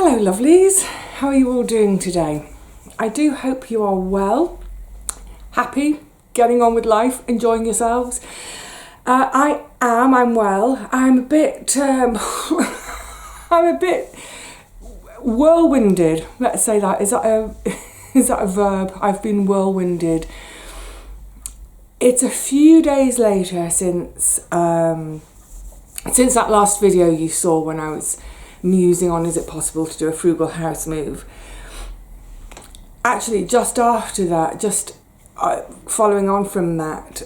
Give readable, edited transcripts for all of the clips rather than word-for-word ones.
Hello lovelies, how are you all doing today? I do hope you are well, happy, getting on with life, enjoying yourselves. I'm well. I'm a bit whirlwinded, let's say that. Is that a verb? I've been whirlwinded. It's a few days later since that last video you saw when I was musing on is it possible to do a frugal house move. Actually, just after that, following on from that,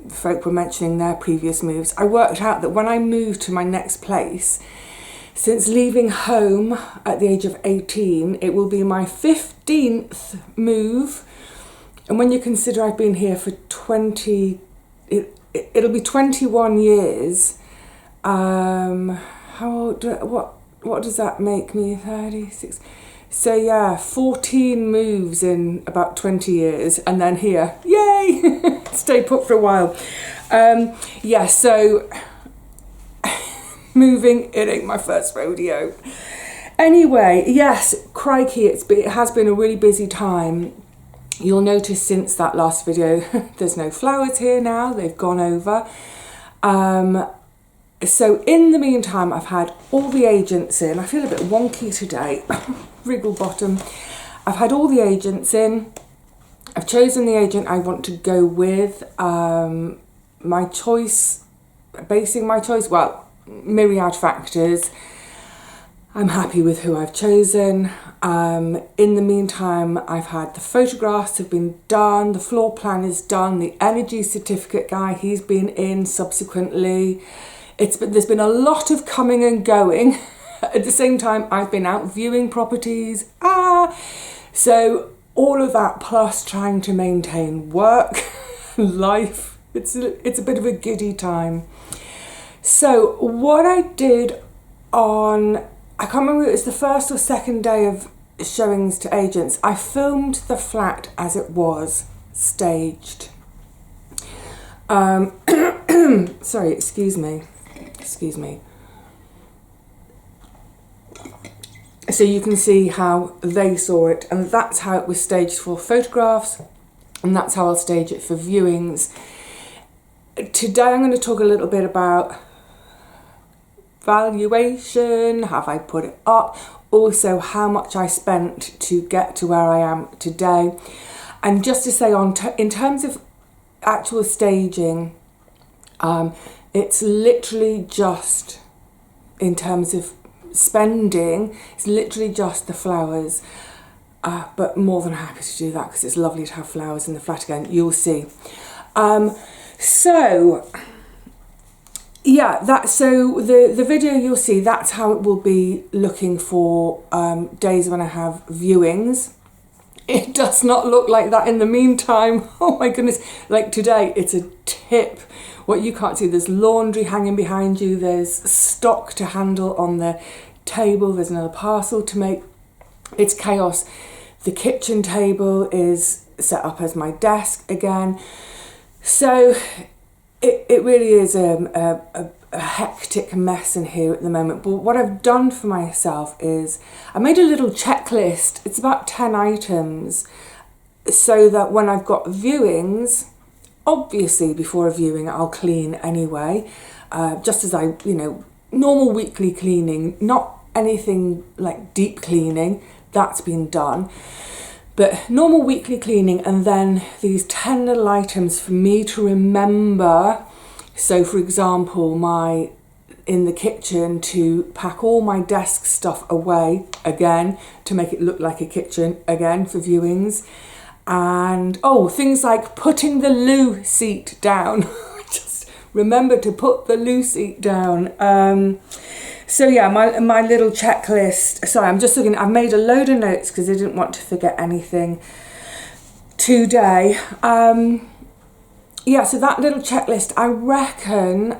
folk were mentioning their previous moves. I worked out that when I moved to my next place, since leaving home at the age of 18, it will be my 15th move. And when you consider I've been here for it'll be 21 years. What does that make me? 36. So yeah, 14 moves in about 20 years, and then here, yay! Stay put for a while. Yeah, so moving, it ain't my first rodeo. Anyway, yes, crikey, it has been a really busy time. You'll notice since that last video, there's no flowers here now, they've gone over. So in the meantime, I've had all the agents in. I feel a bit wonky today, wriggle bottom. I've had all the agents in. I've chosen the agent I want to go with. My choice, basing my choice, well, myriad factors. I'm happy with who I've chosen. In the meantime, I've had the photographs have been done, the floor plan is done, the energy certificate guy, he's been in subsequently. There's been a lot of coming and going. At the same time, I've been out viewing properties. So all of that plus trying to maintain work, life. It's a bit of a giddy time. So what I did I can't remember if it was the first or second day of showings to agents, I filmed the flat as it was staged. Sorry, excuse me. So you can see how they saw it, and that's how it was staged for photographs, and that's how I'll stage it for viewings. Today I'm going to talk a little bit about valuation, have I put it up, also how much I spent to get to where I am today. And just to say in terms of actual staging, it's literally just, in terms of spending, it's literally just the flowers, but more than happy to do that because it's lovely to have flowers in the flat again, you'll see. So yeah, the video you'll see, that's how it will be looking for days when I have viewings. It does not look like that in the meantime. Oh my goodness, like today, it's a tip. What you can't see, there's laundry hanging behind you, there's stock to handle on the table, there's another parcel to make. It's chaos. The kitchen table is set up as my desk again. So it really is a hectic mess in here at the moment. But what I've done for myself is I made a little checklist. It's about 10 items, so that when I've got viewings, obviously before a viewing I'll clean anyway, just as I, normal weekly cleaning, not anything like deep cleaning, that's been done. But normal weekly cleaning, and then these 10 little items for me to remember. So for example, in the kitchen, to pack all my desk stuff away again, to make it look like a kitchen again for viewings. And things like putting the loo seat down. Just remember to put the loo seat down. So yeah, my little checklist. Sorry, I'm just looking. I've made a load of notes because I didn't want to forget anything today. Yeah, so that little checklist, I reckon,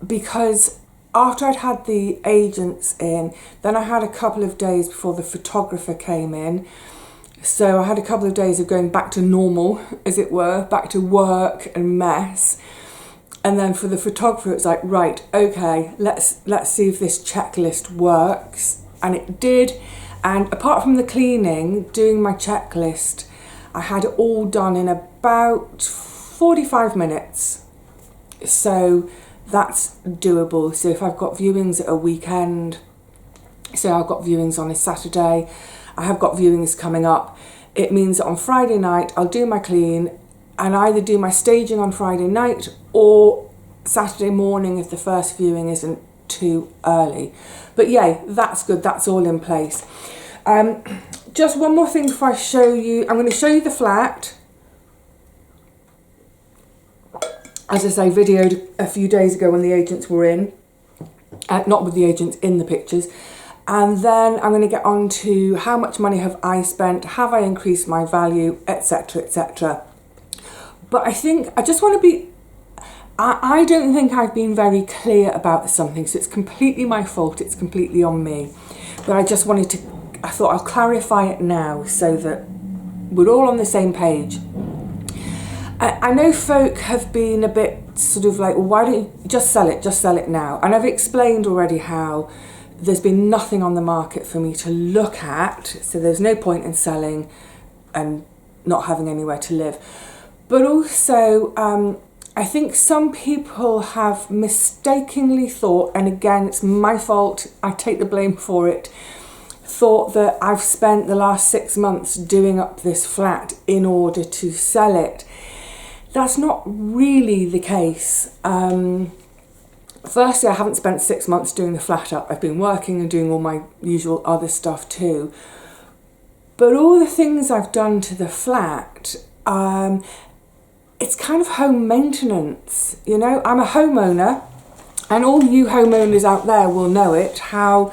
because after I'd had the agents in, then I had a couple of days before the photographer came in. So I had a couple of days of going back to normal, as it were, back to work and mess. And then for the photographer, it's like, right, okay, let's see if this checklist works. and it did. And apart from the cleaning, doing my checklist, I had it all done in about 45 minutes. So that's doable. So if I've got viewings at a weekend, so I've got viewings on a Saturday, I have got viewings coming up, it means that on Friday night I'll do my clean and either do my staging on Friday night or Saturday morning if the first viewing isn't too early. But yay, that's good, that's all in place. Just one more thing before I show you. I'm going to show you the flat. As I say, videoed a few days ago when the agents were in. Not with the agents in the pictures. And then I'm going to get on to how much money have I spent, have I increased my value, etc, etc. But I think I just want to be, I don't think I've been very clear about something, so it's completely my fault, it's completely on me. But I just wanted to, I thought I'll clarify it now so that we're all on the same page. I know folk have been a bit sort of like, well, why don't you just sell it now? And I've explained already how there's been nothing on the market for me to look at, so there's no point in selling and not having anywhere to live. But also, I think some people have mistakenly thought, and again, it's my fault, I take the blame for it, thought that I've spent the last 6 months doing up this flat in order to sell it. That's not really the case. Firstly, I haven't spent 6 months doing the flat up. I've been working and doing all my usual other stuff too. But all the things I've done to the flat, it's kind of home maintenance. You know, I'm a homeowner, and all you homeowners out there will know it, how,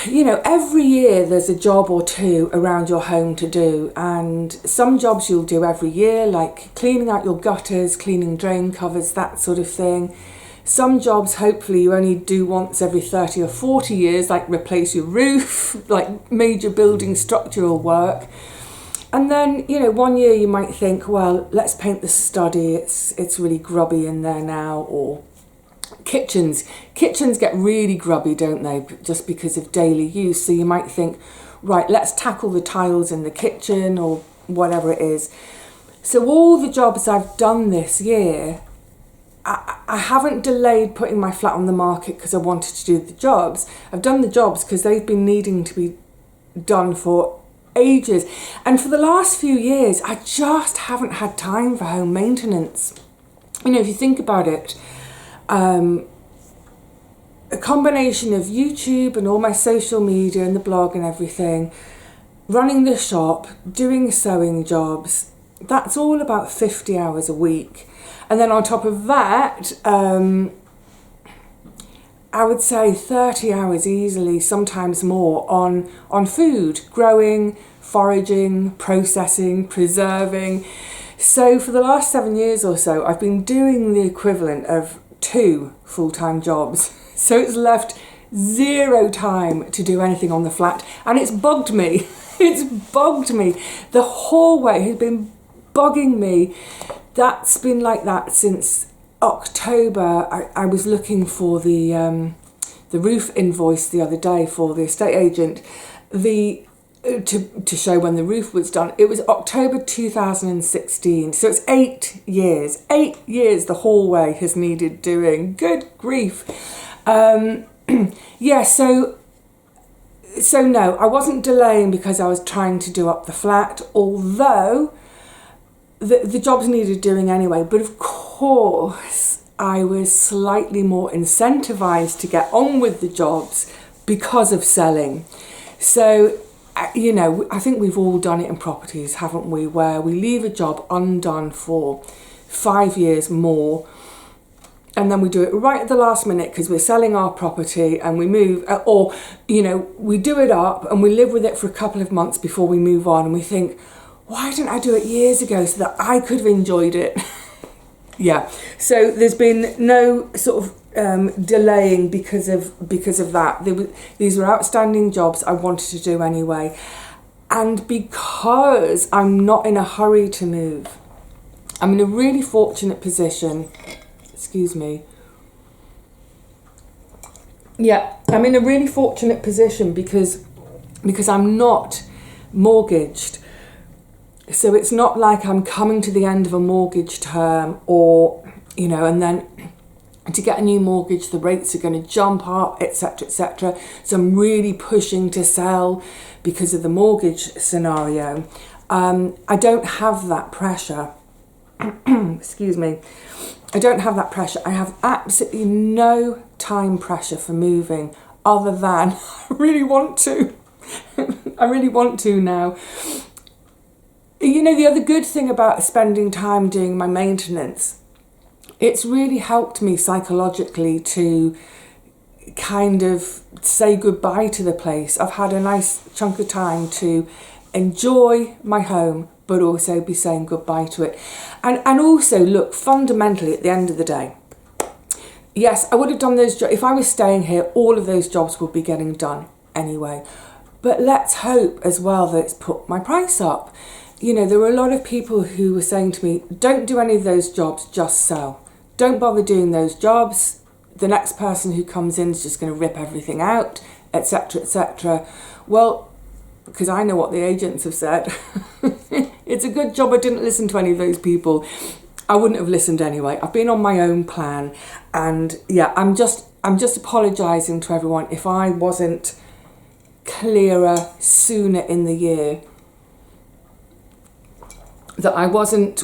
you know, every year there's a job or two around your home to do, and some jobs you'll do every year, like cleaning out your gutters, cleaning drain covers, that sort of thing. Some jobs, hopefully, you only do once every 30 or 40 years, like replace your roof, like major building structural work. And then, you know, one year you might think, well, let's paint the study, it's really grubby in there now, or kitchens get really grubby, don't they, just because of daily use. So you might think, right, let's tackle the tiles in the kitchen or whatever it is. So all the jobs I've done this year, I haven't delayed putting my flat on the market because I wanted to do the jobs. I've done the jobs because they've been needing to be done for ages. And for the last few years, I just haven't had time for home maintenance. You know, if you think about it, a combination of YouTube and all my social media and the blog and everything, running the shop, doing sewing jobs, that's all about 50 hours a week. And then on top of that, I would say 30 hours easily, sometimes more, on food, growing, foraging, processing, preserving. So for the last 7 years or so, I've been doing the equivalent of 2 full-time jobs. So it's left 0 time to do anything on the flat, and it's bugged me. It's bugged me. The hallway has been bugging me. That's been like that since October. I was looking for the roof invoice the other day for the estate agent, to show when the roof was done. It was October 2016, so it's 8 years. 8 years the hallway has needed doing. Good grief. Yeah, so no, I wasn't delaying because I was trying to do up the flat, although the jobs needed doing anyway. But of course, I was slightly more incentivized to get on with the jobs because of selling. So, you know, I think we've all done it in properties, haven't we, where we leave a job undone for 5 years more, and then we do it right at the last minute because we're selling our property and we move, or, you know, we do it up and we live with it for a couple of months before we move on, and we think, why didn't I do it years ago so that I could have enjoyed it? Yeah, so there's been no sort of delaying because of that. These were outstanding jobs I wanted to do anyway, and because I'm not in a hurry to move, I'm in a really fortunate position. Excuse me. Yeah, I'm in a really fortunate position because I'm not mortgaged. So it's not like I'm coming to the end of a mortgage term, or, you know, and then to get a new mortgage, the rates are going to jump up, etc., etc. So I'm really pushing to sell because of the mortgage scenario. I don't have that pressure. Excuse me. I don't have that pressure. I have absolutely no time pressure for moving, other than I really want to. I really want to now. You know, the other good thing about spending time doing my maintenance, it's really helped me psychologically to kind of say goodbye to the place. I've had a nice chunk of time to enjoy my home, but also be saying goodbye to it. And also, look, fundamentally, at the end of the day, yes, I would have done those jobs. If I was staying here, all of those jobs would be getting done anyway. But let's hope as well that it's put my price up. You know, there were a lot of people who were saying to me, don't do any of those jobs, just sell. Don't bother doing those jobs. The next person who comes in is just going to rip everything out, etc., etc. Well, because I know what the agents have said. It's a good job I didn't listen to any of those people. I wouldn't have listened anyway. I've been on my own plan, and yeah, I'm just apologising to everyone if I wasn't clearer sooner in the year. That I wasn't,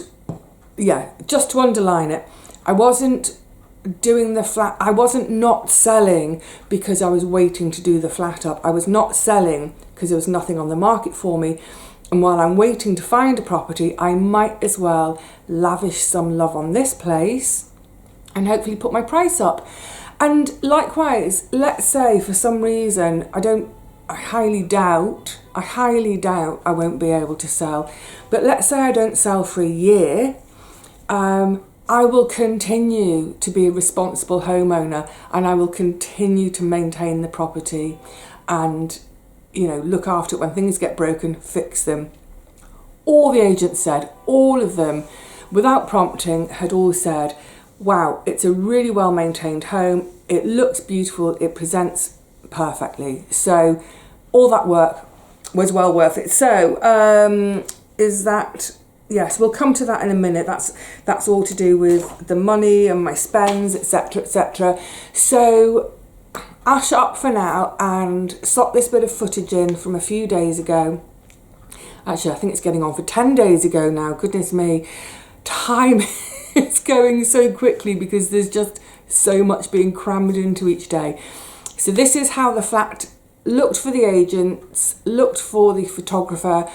just to underline it, I wasn't doing the flat, I wasn't not selling because I was waiting to do the flat up. I was not selling because there was nothing on the market for me. And while I'm waiting to find a property, I might as well lavish some love on this place and hopefully put my price up. And likewise, let's say for some reason, I highly doubt I won't be able to sell. But let's say I don't sell for a year, I will continue to be a responsible homeowner, and I will continue to maintain the property and, you know, look after it. When things get broken, fix them. All the agents said, all of them, without prompting, had all said, wow, it's a really well maintained home. It looks beautiful. It presents perfectly. So all that work was well worth it. So is that, yes, we'll come to that in a minute. That's all to do with the money and my spends, etc., etc. So I'll shut up for now and slot this bit of footage in from a few days ago. Actually, I think it's getting on for 10 days ago now. Goodness me, time is going so quickly because there's just so much being crammed into each day. So this is how the flat looked for the agents, looked for the photographer,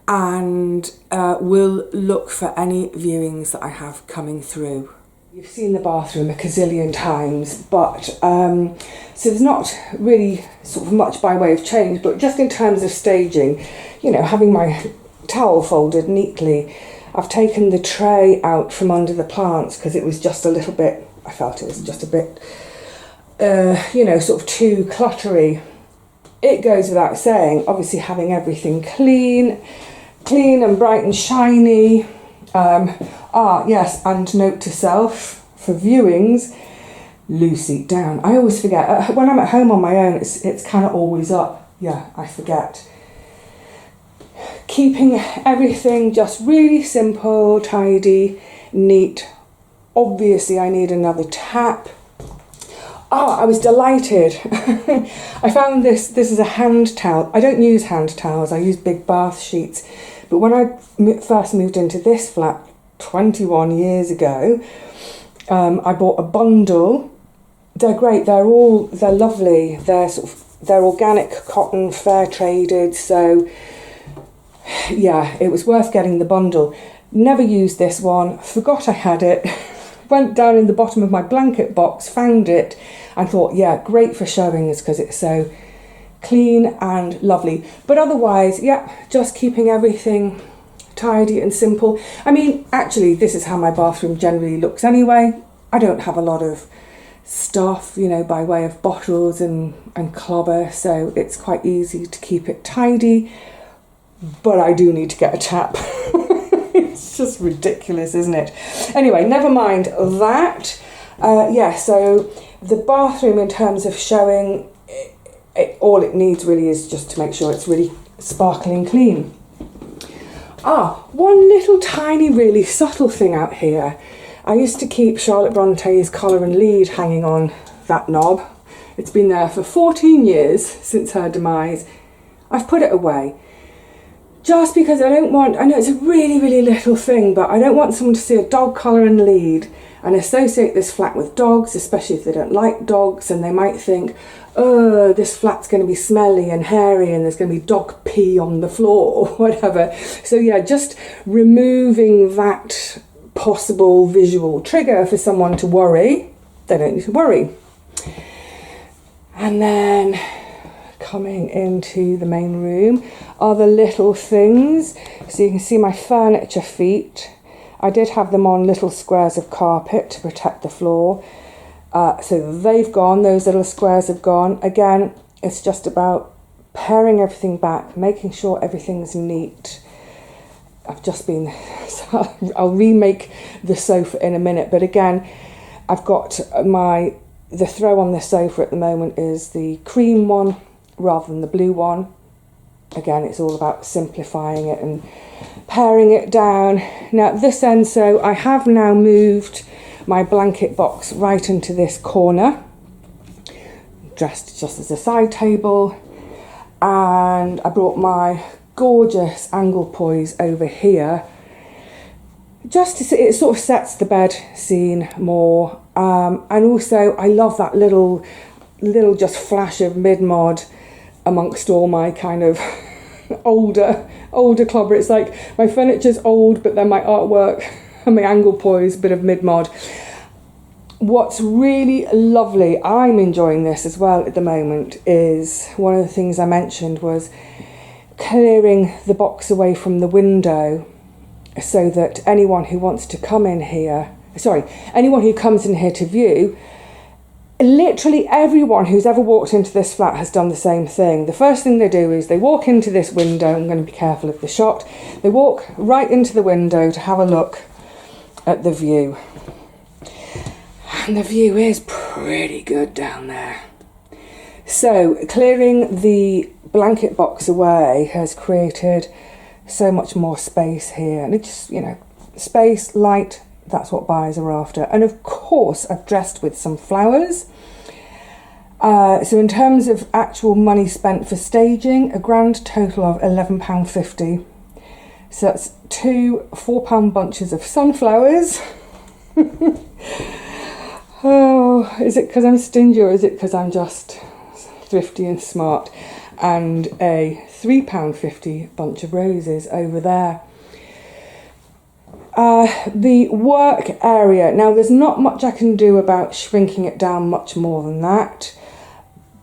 and will look for any viewings that I have coming through. You've seen the bathroom a gazillion times, but so there's not really sort of much by way of change, but just in terms of staging, you know, having my towel folded neatly, I've taken the tray out from under the plants because it was just a little bit, I felt it was just a bit, you know, sort of too cluttery. It goes without saying, obviously having everything clean and bright and shiny. Yes, and note to self, for viewings, loo seat down. I always forget. When I'm at home on my own, it's kind of always up. Yeah, I forget. Keeping everything just really simple, tidy, neat. Obviously, I need another tap. I was delighted. I found this is a hand towel. I don't use hand towels, I use big bath sheets. But when I first moved into this flat 21 years ago, I bought a bundle. They're great, they're lovely. They're organic cotton, fair traded, so yeah, it was worth getting the bundle. Never used this one, forgot I had it. Went down in the bottom of my blanket box, found it, and thought, yeah, great for showings because it's so clean and lovely. But otherwise, yeah, just keeping everything tidy and simple. I mean, actually, this is how my bathroom generally looks anyway. I don't have a lot of stuff, you know, by way of bottles and clobber, so it's quite easy to keep it tidy. But I do need to get a tap. It's just ridiculous, isn't it? Anyway, never mind that. Yeah, so the bathroom, in terms of showing, all it needs really is just to make sure it's really sparkling clean. One little tiny really subtle thing out here. I used to keep Charlotte Bronte's collar and lead hanging on that knob. It's been there for 14 years since her demise. I've put it away. Just because I know it's a really, really little thing, but I don't want someone to see a dog collar and lead and associate this flat with dogs, especially if they don't like dogs, and they might think, oh, this flat's going to be smelly and hairy and there's going to be dog pee on the floor or whatever. So yeah, just removing that possible visual trigger for someone to worry. They don't need to worry. And then coming into the main room are the little things. So you can see my furniture feet. I did have them on little squares of carpet to protect the floor. So they've gone, those little squares have gone. Again, it's just about paring everything back, making sure everything's neat. I'll remake the sofa in a minute, but again, I've got the throw on the sofa at the moment is the cream one rather than the blue one. Again, it's all about simplifying it and paring it down. Now at this end, so I have now moved my blanket box right into this corner, dressed just as a side table, and I brought my gorgeous angle poise over here just to see, it sort of sets the bed scene more, and also I love that little just flash of mid-mod amongst all my kind of older clobber. It's like my furniture's old, but then my artwork and my angle poise, bit of mid-mod. What's really lovely, I'm enjoying this as well at the moment, is one of the things I mentioned was clearing the box away from the window so that anyone who wants to come in here, anyone who comes in here to view, literally everyone who's ever walked into this flat has done the same thing. The first thing they do is they walk into this window. I'm going to be careful of the shot. They walk right into the window to have a look at the view. And the view is pretty good down there. So clearing the blanket box away has created so much more space here. And it just, space, light, that's what buyers are after. And of course, I've dressed with some flowers. So in terms of actual money spent for staging, a grand total of £11.50. So that's 2 £4 bunches of sunflowers. Oh, is it because I'm stingy or is it because I'm just thrifty and smart? And a £3.50 bunch of roses over there. The work area. Now, there's not much I can do about shrinking it down much more than that.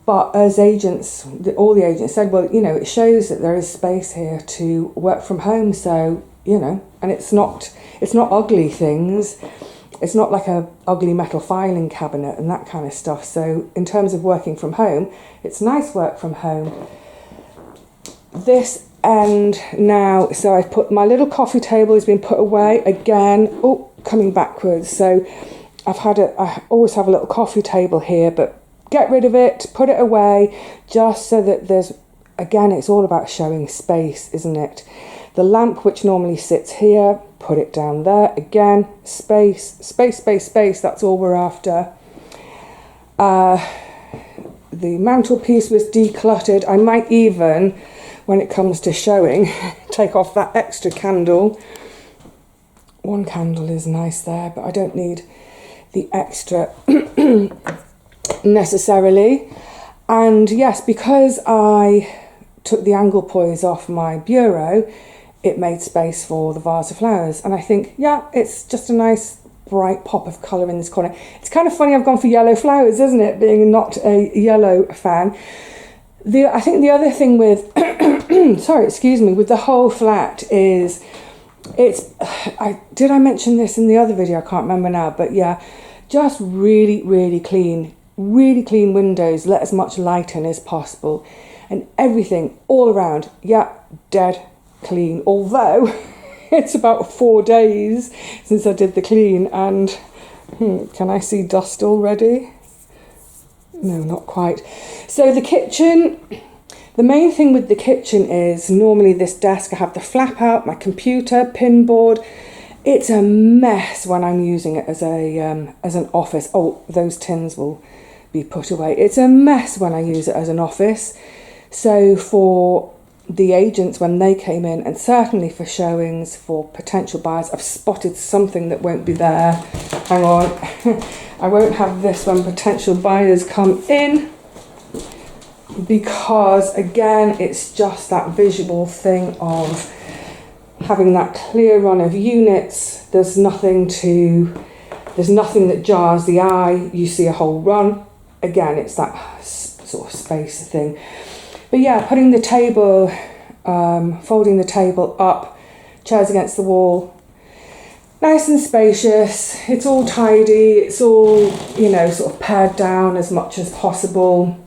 But as agents, all the agents said, well, it shows that there is space here to work from home. So, and it's not ugly things. It's not like a ugly metal filing cabinet and that kind of stuff. So in terms of working from home, it's nice work from home. This end now, so I've put my little coffee table has been put away again. Oh, coming backwards. So I always have a little coffee table here, but get rid of it, put it away, just so that again, it's all about showing space, isn't it? The lamp, which normally sits here, put it down there. Again, space, that's all we're after. The mantelpiece was decluttered. I might even, when it comes to showing, take off that extra candle. One candle is nice there, but I don't need the extra necessarily. And yes, because I took the angle poise off my bureau, it made space for the vase of flowers. And I think, yeah, it's just a nice bright pop of colour in this corner. It's kind of funny I've gone for yellow flowers, isn't it, being not a yellow fan. I think the other thing with, with the whole flat is, did I mention this in the other video? I can't remember now, but yeah, just really, really clean windows, let as much light in as possible. And everything all around, yeah, dead clean, although it's about 4 days since I did the clean, and Can I see dust already? No, not quite. So the kitchen, the main thing with the kitchen is normally this desk, I have the flap out, my computer, pin board. It's a mess when I'm using it as an office. Oh, those tins will be put away. It's a mess when I use it as an office. So for the agents when they came in, and certainly for showings for potential buyers, I've spotted something that won't be there. Hang on. I won't have this when potential buyers come in, because again it's just that visual thing of having that clear run of units. There's nothing that jars the eye. You see a whole run. Again, it's that sort of space thing. But yeah, putting the table, folding the table up, chairs against the wall, nice and spacious. It's all tidy. It's all, sort of pared down as much as possible.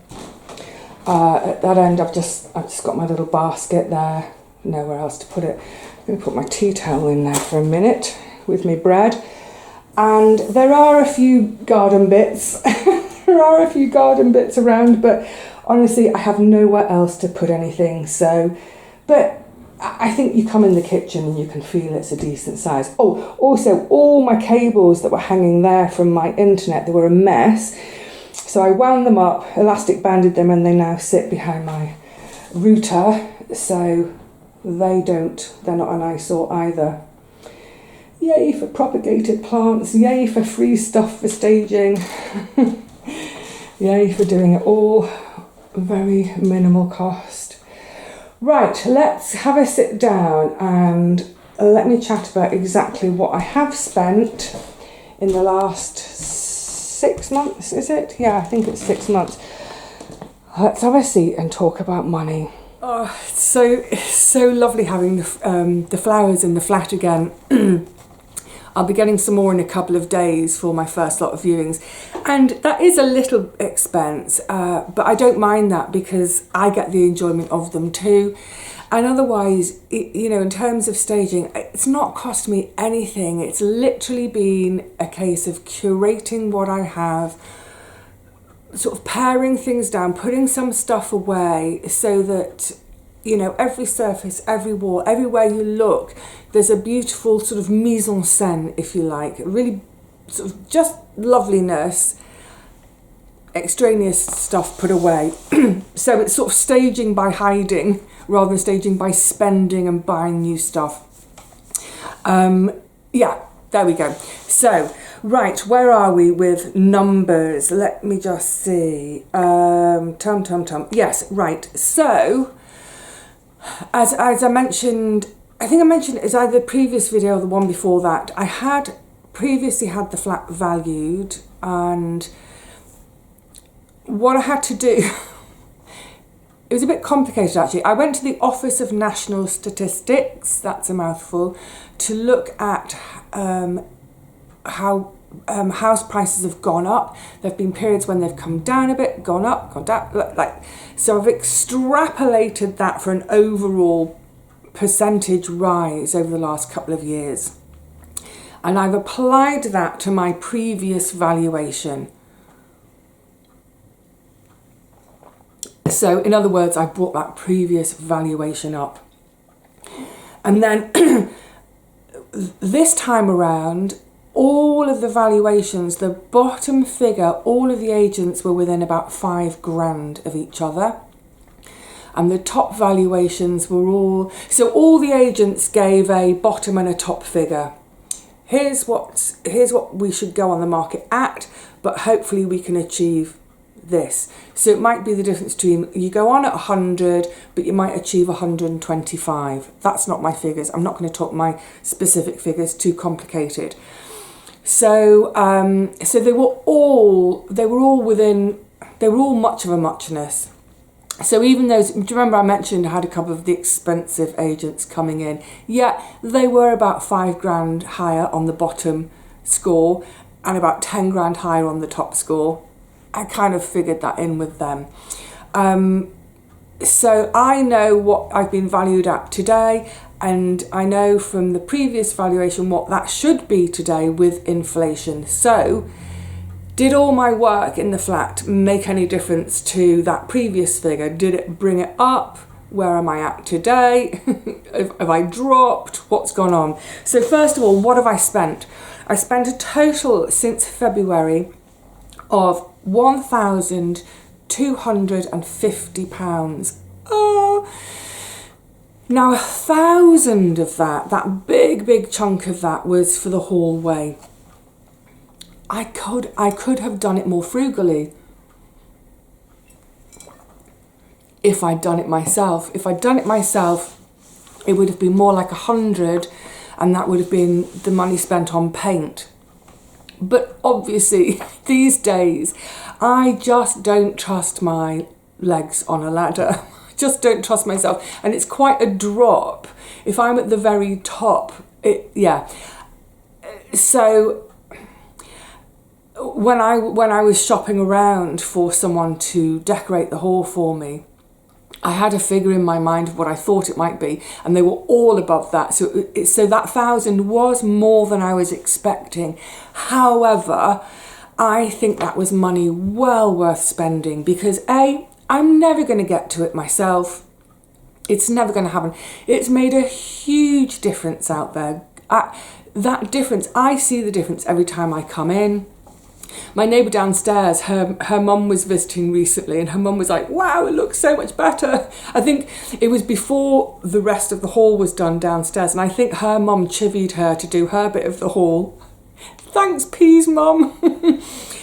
At that end, I've just got my little basket there. Nowhere else to put it. I'm going to put my tea towel in there for a minute with my bread. And there are a few garden bits. There are a few garden bits around, but honestly, I have nowhere else to put anything. So, but I think you come in the kitchen and you can feel it's a decent size. Oh, also, all my cables that were hanging there from my internet, they were a mess. So I wound them up, elastic banded them, and they now sit behind my router. So they're not an eyesore either. Yay for propagated plants, yay for free stuff for staging. Yay for doing it all. Very minimal cost. Right, let's have a sit down and let me chat about exactly what I have spent in the last 6 months, is it? Yeah, I think it's 6 months. Let's have a seat and talk about money. Oh, it's so lovely having the flowers in the flat again. I'll be getting some more in a couple of days for my first lot of viewings. And that is a little expense, but I don't mind that because I get the enjoyment of them too. And otherwise, in terms of staging, it's not cost me anything. It's literally been a case of curating what I have, sort of paring things down, putting some stuff away so that, every surface, every wall, everywhere you look, there's a beautiful sort of mise en scène, if you like, really sort of just loveliness, extraneous stuff put away. So it's sort of staging by hiding rather than staging by spending and buying new stuff. Yeah, there we go. So, right, where are we with numbers? Let me just see. Yes, right. So, as I mentioned, I think I mentioned it as either the previous video or the one before that, I had previously had the flat valued, and what I had to do, it was a bit complicated actually. I went to the Office of National Statistics, that's a mouthful, to look at how house prices have gone up. There have been periods when they've come down a bit, gone up, gone down, so I've extrapolated that for an overall percentage rise over the last couple of years. And I've applied that to my previous valuation. So in other words, I brought that previous valuation up. And then this time around, all of the valuations, the bottom figure, all of the agents were within about £5,000 of each other. And the top valuations were all the agents gave a bottom and a top figure. Here's what we should go on the market at, but hopefully we can achieve this. So it might be the difference between you go on at 100, but you might achieve 125. That's not my figures. I'm not going to talk my specific figures, too complicated. So so they were all much of a muchness. So even those, do you remember I mentioned I had a couple of the expensive agents coming in? Yeah, they were about £5,000 higher on the bottom score and about 10 grand higher on the top score. I kind of figured that in with them. So I know what I've been valued at today, And I know from the previous valuation what that should be today with inflation. So did all my work in the flat make any difference to that previous figure? Did it bring it up? Where am I at today? Have I dropped? What's gone on? So first of all, what have I spent? I spent a total since February of £1,250. Oh, now 1,000 of that big chunk of that was for the hallway. I could have done it more frugally if I'd done it myself. If I'd done it myself, it would have been more like 100, and that would have been the money spent on paint. But obviously, these days, I just don't trust my legs on a ladder. I just don't trust myself. And it's quite a drop. If I'm at the very top, yeah. So when I was shopping around for someone to decorate the hall for me, I had a figure in my mind of what I thought it might be, and they were all above that. So that 1,000 was more than I was expecting. However, I think that was money well worth spending because I'm never going to get to it myself. It's never going to happen. It's made a huge difference out there. That difference, I see the difference every time I come in. My neighbour downstairs, her mum was visiting recently, and her mum was like, wow, it looks so much better. I think it was before the rest of the hall was done downstairs, and I think her mum chivied her to do her bit of the hall. Thanks, Peas mum.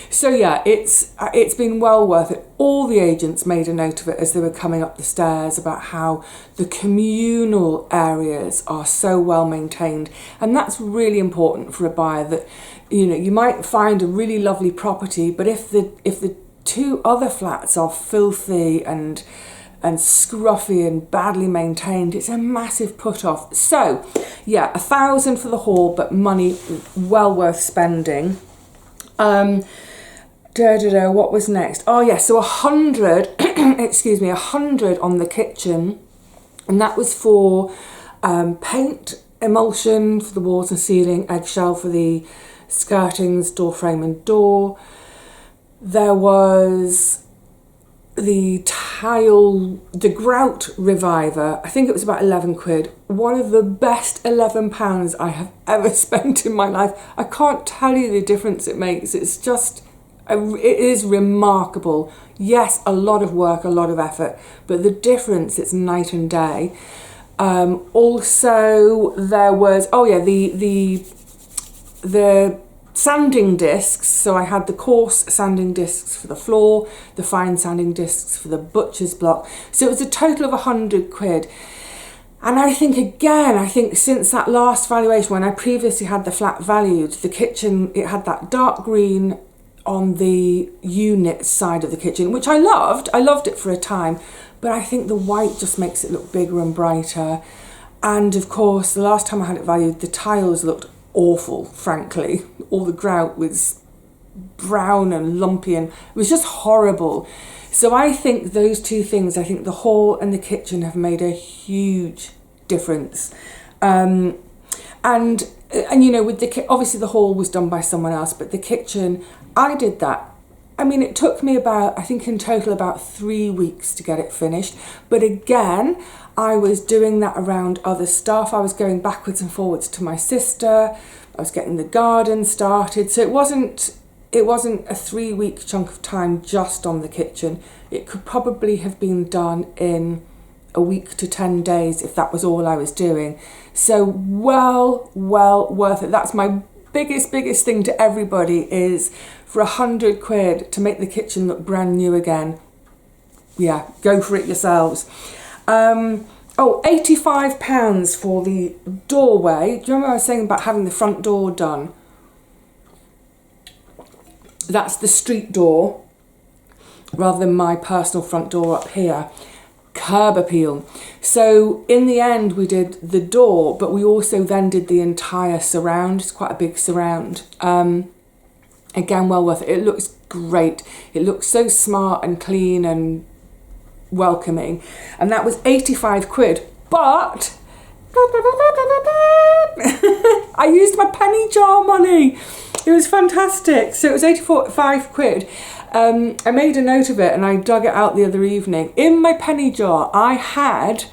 So yeah, it's been well worth it. All the agents made a note of it as they were coming up the stairs about how the communal areas are so well maintained, and that's really important for a buyer. That, you know, you might find a really lovely property, but if the two other flats are filthy and scruffy and badly maintained, it's a massive put off. So yeah, 1,000 for the hall, but money well worth spending. What was next? Oh yeah, so 100, excuse me, 100 on the kitchen, and that was for paint, emulsion for the walls and ceiling, eggshell for the skirtings, door frame and door. There was the tile, the grout reviver. I think it was about 11 quid. One of the best £11 I have ever spent in my life. I can't tell you the difference it makes. It's just, it is remarkable. Yes, a lot of work, a lot of effort, but the difference, it's night and day. Also, there was, oh yeah, the sanding discs. So I had the coarse sanding discs for the floor, the fine sanding discs for the butcher's block. So it was a total of 100 quid. And I think since that last valuation, when I previously had the flat valued, the kitchen, it had that dark green on the unit side of the kitchen, which I loved it for a time, but I think the white just makes it look bigger and brighter. And of course, the last time I had it valued, the tiles looked awful, frankly. All the grout was brown and lumpy, and it was just horrible. So I think those two things, I think the hall and the kitchen have made a huge difference. And you know, with obviously the hall was done by someone else, but the kitchen, I did that. I mean, it took me I think in total about 3 weeks to get it finished. But again, I was doing that around other stuff. I was going backwards and forwards to my sister. I was getting the garden started. So it wasn't a 3 week chunk of time just on the kitchen. It could probably have been done in a week to 10 days if that was all I was doing. So well worth it. That's my biggest thing to everybody, is for 100 quid to make the kitchen look brand new again. Yeah, go for it yourselves. £85 for the doorway. Do you remember I was saying about having the front door done? That's the street door rather than my personal front door up here. Curb appeal. So in the end we did the door, but we also then did the entire surround. It's quite a big surround. Again, well worth it. It looks great. It looks so smart and clean and welcoming. And that was 85 quid. But I used my penny jar money. It was fantastic. So it was 85 quid. I made a note of it and I dug it out the other evening. In my penny jar, I had,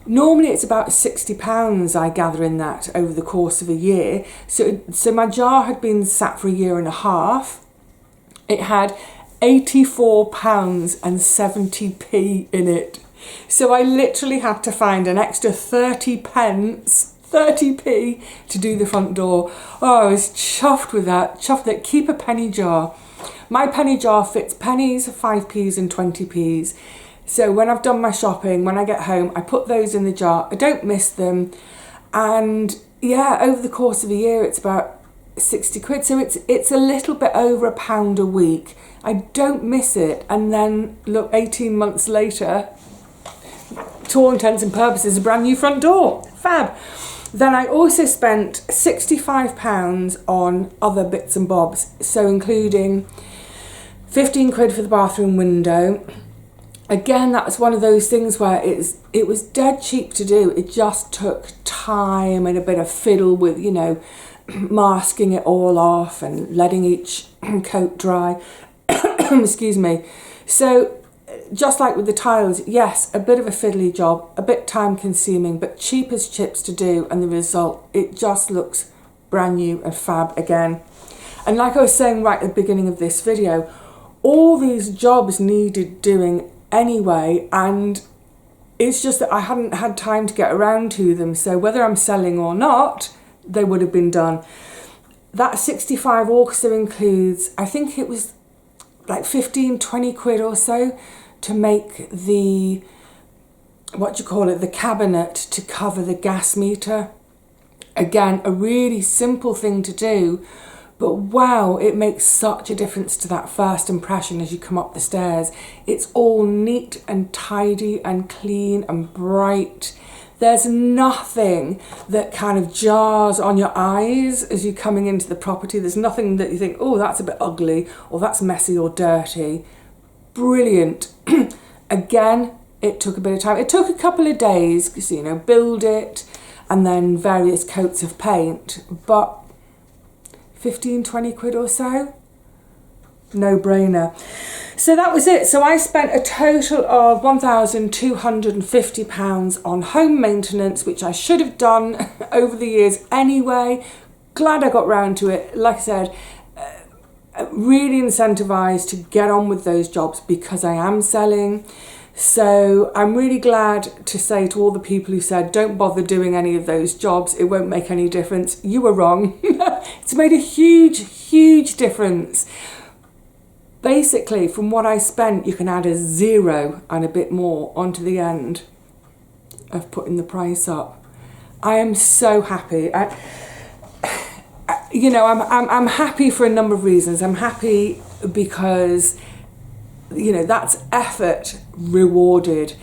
normally it's about £60 I gather in that over the course of a year. So my jar had been sat for a year and a half. It had £84.70 in it. So I literally had to find an extra 30p to do the front door. Oh, I was chuffed with that. Chuffed that. Keep a penny jar. My penny jar fits pennies, 5p's and 20p's. So when I've done my shopping, when I get home, I put those in the jar. I don't miss them. And yeah, over the course of a year, it's about 60 quid. So it's a little bit over £1 a week. I don't miss it. And then look, 18 months later, to all intents and purposes, a brand new front door. Fab. Then I also spent £65 on other bits and bobs. So including 15 quid for the bathroom window. Again, that was one of those things where it was dead cheap to do. It just took time and a bit of fiddle with, you know, masking it all off and letting each coat dry. Excuse me. So just like with the tiles, yes, a bit of a fiddly job, a bit time consuming, but cheap as chips to do, and the result, it just looks brand new and fab again. And like I was saying right at the beginning of this video, all these jobs needed doing anyway, and it's just that I hadn't had time to get around to them. So whether I'm selling or not, they would have been done. That 65 also includes, I think it was like 15-20 quid or so to make the, the cabinet to cover the gas meter. Again, a really simple thing to do, but wow, it makes such a difference to that first impression as you come up the stairs. It's all neat and tidy and clean and bright. There's nothing that kind of jars on your eyes as you're coming into the property. There's nothing that you think, oh, that's a bit ugly, or that's messy or dirty. Brilliant. Again, it took a bit of time. It took a couple of days, because, you know, build it and then various coats of paint, but 15-20 quid or so, no brainer. So that was it. So I spent a total of £1,250 on home maintenance, which I should have done over the years anyway. Glad I got round to it. Like I said, really incentivized to get on with those jobs because I am selling. So I'm really glad to say to all the people who said, don't bother doing any of those jobs, it won't make any difference. You were wrong. It's made a huge, huge difference. Basically, from what I spent, you can add a 0 and a bit more onto the end of putting the price up. I am so happy. I'm happy for a number of reasons. I'm happy because, you know, that's effort rewarded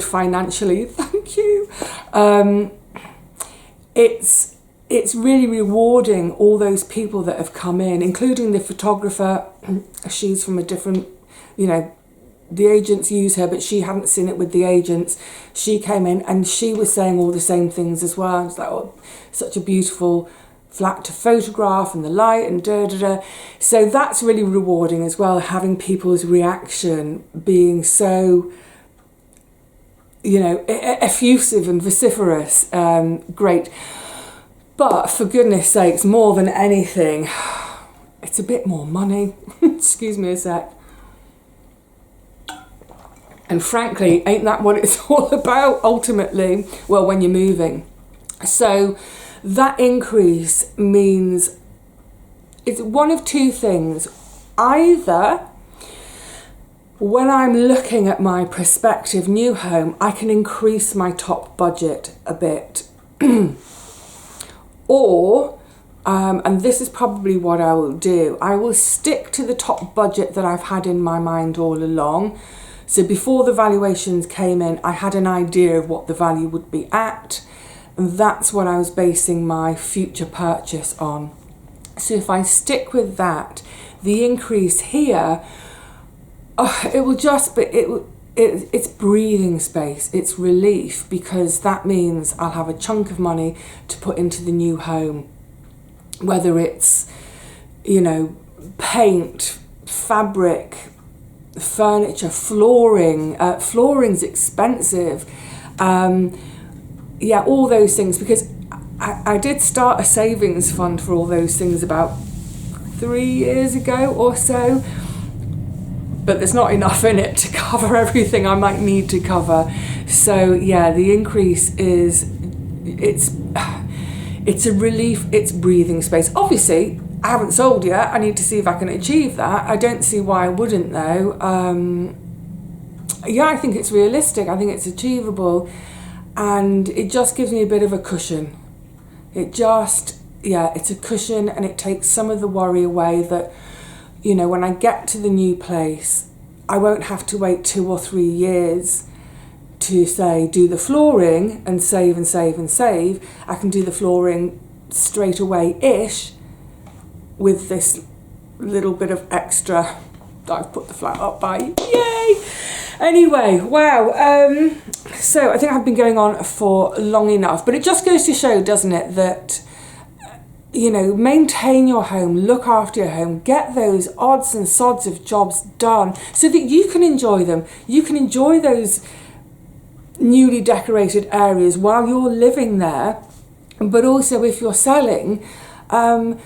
financially. Thank you. It's really rewarding all those people that have come in, including the photographer. She's from a different, you know, the agents use her, but she hadn't seen it with the agents. She came in and she was saying all the same things as well. It's like, oh, such a beautiful flat to photograph and the light and da-da-da. So that's really rewarding as well, having people's reaction being so, you know, effusive and vociferous. Great. But for goodness sakes, more than anything, it's a bit more money. Excuse me a sec. And frankly, ain't that what it's all about ultimately? Well, when you're moving. So that increase means it's one of two things. Either when I'm looking at my prospective new home, I can increase my top budget a bit. Or, and this is probably what I will do, I will stick to the top budget that I've had in my mind all along. So before the valuations came in, I had an idea of what the value would be at, and that's what I was basing my future purchase on. So if I stick with that, the increase here, it will just be, it's breathing space, it's relief, because that means I'll have a chunk of money to put into the new home, whether it's, you know, paint, fabric, furniture, flooring. Flooring's expensive. Yeah, all those things, because I did start a savings fund for all those things about 3 years ago or so, but there's not enough in it to cover everything I might need to cover. So yeah, the increase is, it's a relief, it's breathing space. Obviously, I haven't sold yet. I need to see if I can achieve that. I don't see why I wouldn't though. Yeah, I think it's realistic. I think it's achievable, and it just gives me a bit of a cushion. Yeah, it's a cushion, and it takes some of the worry away that, you know, when I get to the new place, I won't have to wait 2 or 3 years to, say, do the flooring and save and save and save. I can do the flooring straight away-ish with this little bit of extra that I've put the flat up by. Yay! Anyway, wow. So I think I've been going on for long enough, but it just goes to show, doesn't it, that, you know, maintain your home, look after your home, get those odds and sods of jobs done so that you can enjoy them. You can enjoy those newly decorated areas while you're living there, but also if you're selling, yeah,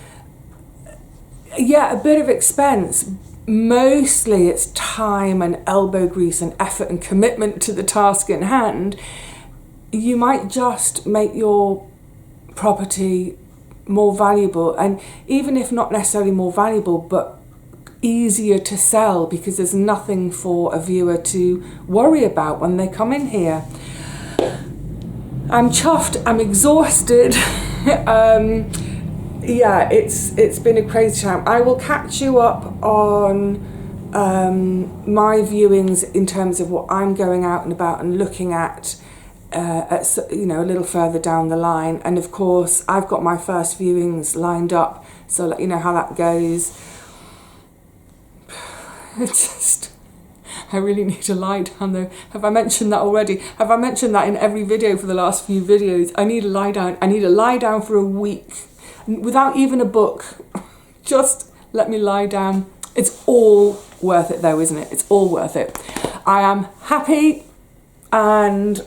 a bit of expense. Mostly it's time and elbow grease and effort and commitment to the task in hand. You might just make your property more valuable, and even if not necessarily more valuable, but easier to sell, because there's nothing for a viewer to worry about when they come in here. I'm chuffed, I'm exhausted. Yeah, it's been a crazy time. I will catch you up on my viewings in terms of what I'm going out and about and looking at, you know, a little further down the line. And of course, I've got my first viewings lined up, so I'll let you know how that goes. It's just, I really need to lie down though. Have I mentioned that already? Have I mentioned that in every video for the last few videos? I need to lie down. I need to lie down for a week without even a book. Just let me lie down. It's all worth it though, isn't it? It's all worth it. I am happy and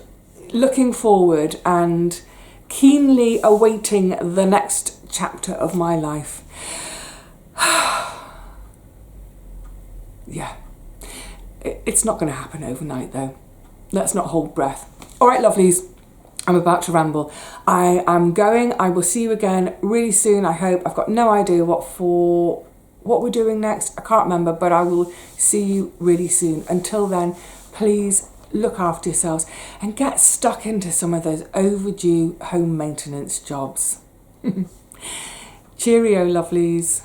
looking forward and keenly awaiting the next chapter of my life. Yeah, it's not going to happen overnight though. Let's not hold breath. All right, lovelies, I'm about to ramble. I am going. I will see you again really soon, I hope. I've got no idea what we're doing next. I can't remember, but I will see you really soon. Until then, please look after yourselves and get stuck into some of those overdue home maintenance jobs. Cheerio, lovelies.